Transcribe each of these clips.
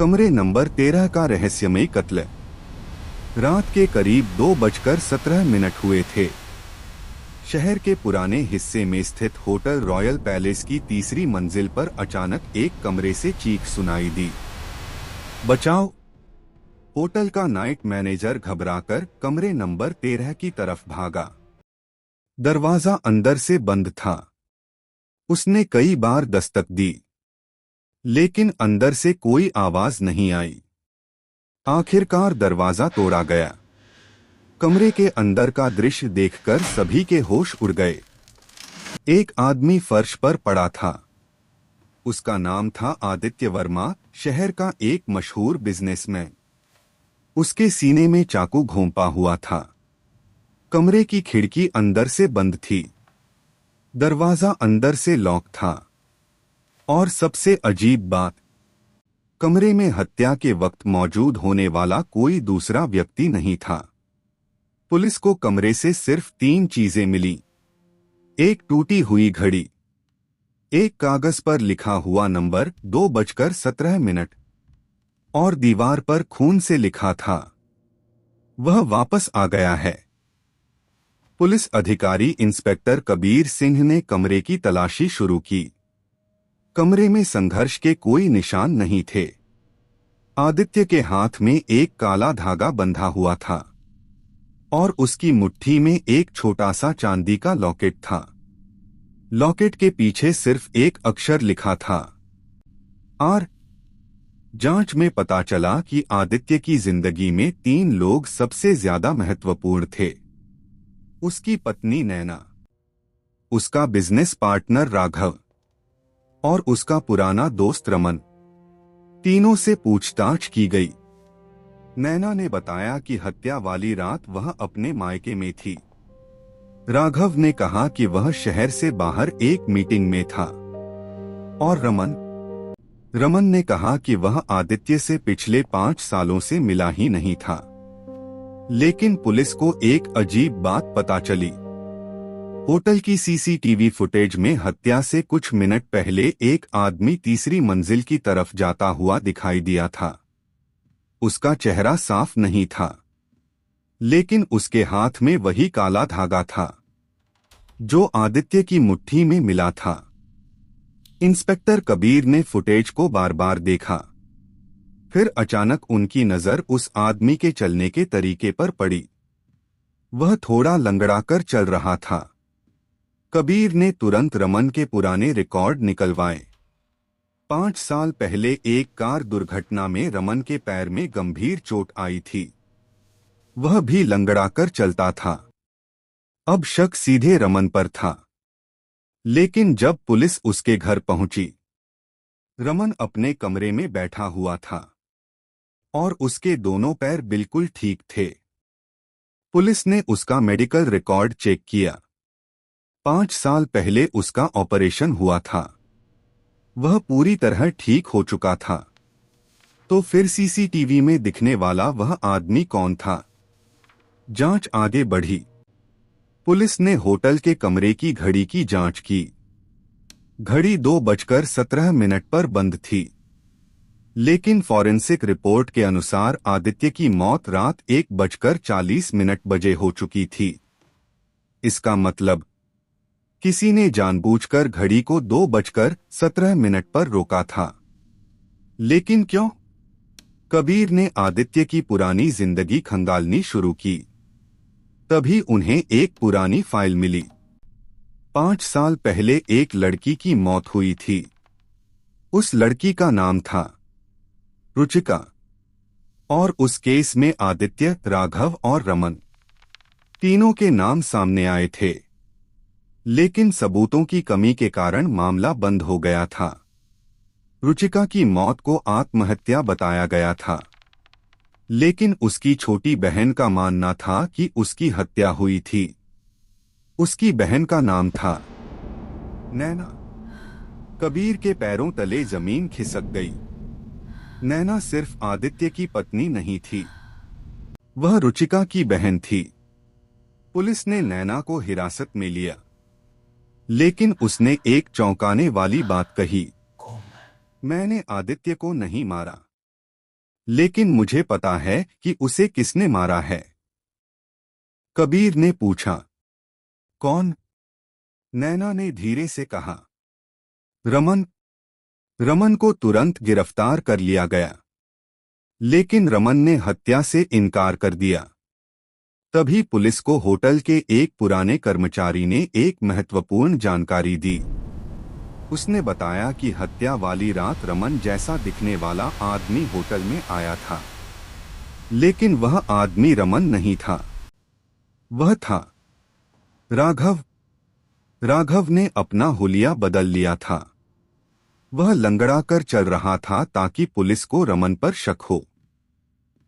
कमरे नंबर 13 का रहस्यमय कत्ल। रात के करीब 2:17 हुए थे। शहर के पुराने हिस्से में स्थित होटल रॉयल पैलेस की तीसरी मंजिल पर अचानक एक कमरे से चीख सुनाई दी, बचाओ। होटल का नाइट मैनेजर घबराकर कमरे नंबर 13 की तरफ भागा। दरवाजा अंदर से बंद था। उसने कई बार दस्तक दी, लेकिन अंदर से कोई आवाज नहीं आई। आखिरकार दरवाजा तोड़ा गया। कमरे के अंदर का दृश्य देखकर सभी के होश उड़ गए। एक आदमी फर्श पर पड़ा था। उसका नाम था आदित्य वर्मा, शहर का एक मशहूर बिजनेसमैन। उसके सीने में चाकू घोंपा हुआ था। कमरे की खिड़की अंदर से बंद थी। दरवाजा अंदर से लॉक था। और सबसे अजीब बात, कमरे में हत्या के वक्त मौजूद होने वाला कोई दूसरा व्यक्ति नहीं था। पुलिस को कमरे से सिर्फ 3 चीजें मिली। एक टूटी हुई घड़ी, एक कागज पर लिखा हुआ नंबर 2:17 और दीवार पर खून से लिखा था, वह वापस आ गया है। पुलिस अधिकारी इंस्पेक्टर कबीर सिंह ने कमरे की तलाशी शुरू की। कमरे में संघर्ष के कोई निशान नहीं थे। आदित्य के हाथ में एक काला धागा बंधा हुआ था और उसकी मुट्ठी में एक छोटा सा चांदी का लॉकेट था। लॉकेट के पीछे सिर्फ एक अक्षर लिखा था, आर। जांच में पता चला कि आदित्य की जिंदगी में 3 लोग सबसे ज्यादा महत्वपूर्ण थे। उसकी पत्नी नैना, उसका बिजनेस पार्टनर राघव और उसका पुराना दोस्त रमन। तीनों से पूछताछ की गई। नैना ने बताया कि हत्या वाली रात वह अपने मायके में थी। राघव ने कहा कि वह शहर से बाहर एक मीटिंग में था। और रमन ने कहा कि वह आदित्य से पिछले 5 सालों से मिला ही नहीं था। लेकिन पुलिस को एक अजीब बात पता चली। होटल की सीसीटीवी फुटेज में हत्या से कुछ मिनट पहले एक आदमी तीसरी मंजिल की तरफ जाता हुआ दिखाई दिया था। उसका चेहरा साफ नहीं था, लेकिन उसके हाथ में वही काला धागा था जो आदित्य की मुट्ठी में मिला था। इंस्पेक्टर कबीर ने फुटेज को बार बार देखा। फिर अचानक उनकी नजर उस आदमी के चलने के तरीके पर पड़ी। वह थोड़ा लंगड़ाकर चल रहा था। कबीर ने तुरंत रमन के पुराने रिकॉर्ड निकलवाए। 5 साल पहले एक कार दुर्घटना में रमन के पैर में गंभीर चोट आई थी। वह भी लंगड़ाकर चलता था। अब शक सीधे रमन पर था। लेकिन जब पुलिस उसके घर पहुंची, रमन अपने कमरे में बैठा हुआ था और उसके दोनों पैर बिल्कुल ठीक थे। पुलिस ने उसका मेडिकल रिकॉर्ड चेक किया। 5 साल पहले उसका ऑपरेशन हुआ था। वह पूरी तरह ठीक हो चुका था। तो फिर सीसीटीवी में दिखने वाला वह आदमी कौन था? जांच आगे बढ़ी। पुलिस ने होटल के कमरे की घड़ी की जांच की। घड़ी 2:17 पर बंद थी। लेकिन फॉरेंसिक रिपोर्ट के अनुसार आदित्य की मौत रात 1:40 हो चुकी थी। इसका मतलब किसी ने जानबूझकर घड़ी को 2:17 पर रोका था। लेकिन क्यों? कबीर ने आदित्य की पुरानी जिंदगी खंगालनी शुरू की। तभी उन्हें एक पुरानी फाइल मिली। 5 साल पहले एक लड़की की मौत हुई थी। उस लड़की का नाम था रुचिका। और उस केस में आदित्य, राघव और रमन, तीनों के नाम सामने आए थे। लेकिन सबूतों की कमी के कारण मामला बंद हो गया था। रुचिका की मौत को आत्महत्या बताया गया था, लेकिन उसकी छोटी बहन का मानना था कि उसकी हत्या हुई थी। उसकी बहन का नाम था नैना। कबीर के पैरों तले जमीन खिसक गई। नैना सिर्फ आदित्य की पत्नी नहीं थी, वह रुचिका की बहन थी। पुलिस ने नैना को हिरासत में लिया, लेकिन उसने एक चौंकाने वाली बात कही, मैंने आदित्य को नहीं मारा। लेकिन मुझे पता है कि उसे किसने मारा है। कबीर ने पूछा। कौन? नैना ने धीरे से कहा। रमन। रमन को तुरंत गिरफ्तार कर लिया गया, लेकिन रमन ने हत्या से इनकार कर दिया। तभी पुलिस को होटल के एक पुराने कर्मचारी ने एक महत्वपूर्ण जानकारी दी। उसने बताया कि हत्या वाली रात रमन जैसा दिखने वाला आदमी होटल में आया था, लेकिन वह आदमी रमन नहीं था। वह था राघव। राघव ने अपना हुलिया बदल लिया था। वह लंगड़ा कर चल रहा था ताकि पुलिस को रमन पर शक हो।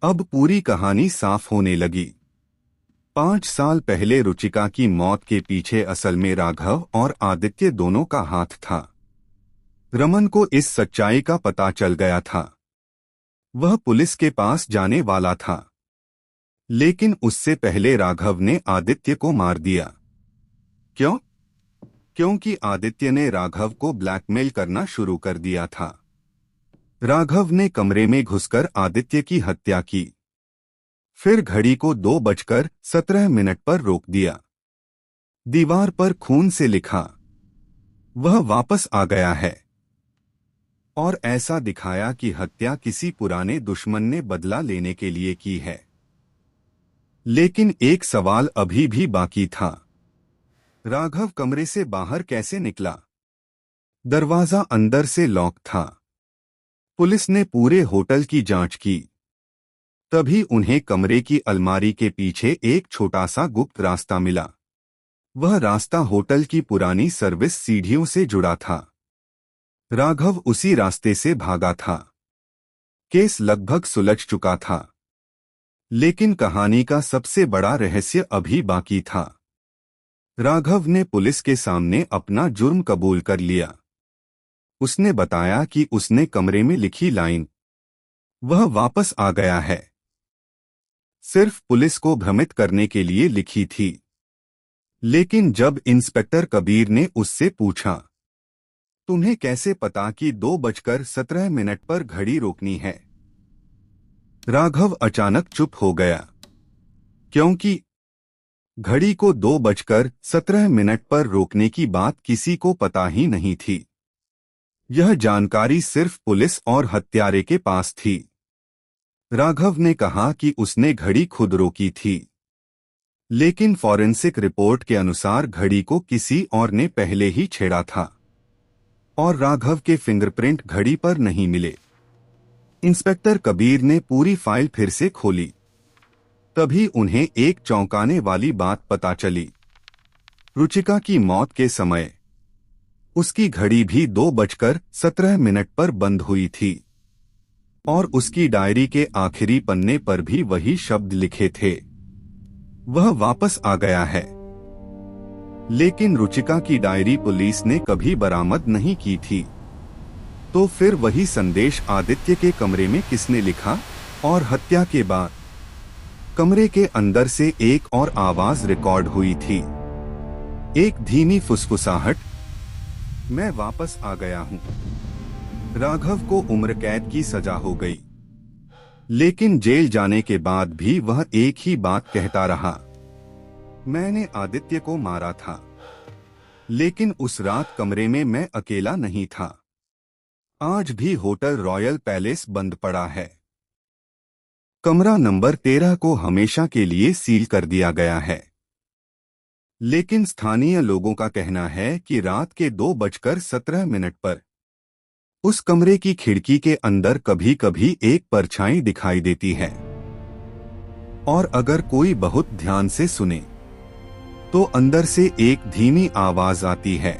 अब पूरी कहानी साफ होने लगी। 5 साल पहले रुचिका की मौत के पीछे असल में राघव और आदित्य दोनों का हाथ था। रमन को इस सच्चाई का पता चल गया था। वह पुलिस के पास जाने वाला था, लेकिन उससे पहले राघव ने आदित्य को मार दिया। क्यों? क्योंकि आदित्य ने राघव को ब्लैकमेल करना शुरू कर दिया था। राघव ने कमरे में घुसकर आदित्य की हत्या की, फिर घड़ी को 2:17 पर रोक दिया। दीवार पर खून से लिखा, वह वापस आ गया है, और ऐसा दिखाया कि हत्या किसी पुराने दुश्मन ने बदला लेने के लिए की है। लेकिन एक सवाल अभी भी बाकी था। राघव कमरे से बाहर कैसे निकला? दरवाजा अंदर से लॉक था। पुलिस ने पूरे होटल की जांच की। तभी उन्हें कमरे की अलमारी के पीछे एक छोटा सा गुप्त रास्ता मिला। वह रास्ता होटल की पुरानी सर्विस सीढ़ियों से जुड़ा था। राघव उसी रास्ते से भागा था। केस लगभग सुलझ चुका था, लेकिन कहानी का सबसे बड़ा रहस्य अभी बाकी था। राघव ने पुलिस के सामने अपना जुर्म कबूल कर लिया। उसने बताया कि उसने कमरे में लिखी लाइन, वह वापस आ गया है, सिर्फ पुलिस को भ्रमित करने के लिए लिखी थी। लेकिन जब इंस्पेक्टर कबीर ने उससे पूछा, तुम्हें कैसे पता कि 2:17 पर घड़ी रोकनी है? राघव अचानक चुप हो गया, क्योंकि घड़ी को 2:17 पर रोकने की बात किसी को पता ही नहीं थी। यह जानकारी सिर्फ पुलिस और हत्यारे के पास थी। राघव ने कहा कि उसने घड़ी खुद रोकी थी, लेकिन फॉरेंसिक रिपोर्ट के अनुसार घड़ी को किसी और ने पहले ही छेड़ा था, और राघव के फिंगरप्रिंट घड़ी पर नहीं मिले। इंस्पेक्टर कबीर ने पूरी फाइल फिर से खोली। तभी उन्हें एक चौंकाने वाली बात पता चली। रुचिका की मौत के समय उसकी घड़ी भी 2:17 पर बंद हुई थी, और उसकी डायरी के आखिरी पन्ने पर भी वही शब्द लिखे थे, वह वापस आ गया है। लेकिन रुचिका की डायरी पुलिस ने कभी बरामद नहीं की थी। तो फिर वही संदेश आदित्य के कमरे में किसने लिखा? और हत्या के बाद कमरे के अंदर से एक और आवाज रिकॉर्ड हुई थी, एक धीमी फुसफुसाहट, मैं वापस आ गया हूं। राघव को उम्र कैद की सजा हो गई, लेकिन जेल जाने के बाद भी वह एक ही बात कहता रहा, मैंने आदित्य को मारा था। लेकिन उस रात कमरे में मैं अकेला नहीं था। आज भी होटल रॉयल पैलेस बंद पड़ा है। कमरा नंबर 13 को हमेशा के लिए सील कर दिया गया है। लेकिन स्थानीय लोगों का कहना है कि रात के 2:17 पर उस कमरे की खिड़की के अंदर कभी कभी एक परछाई दिखाई देती है, और अगर कोई बहुत ध्यान से सुने तो अंदर से एक धीमी आवाज आती है,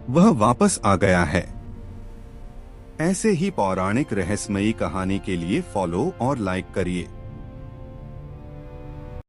वह वापस आ गया है। ऐसे ही पौराणिक रहस्यमयी कहानी के लिए फॉलो और लाइक करिए।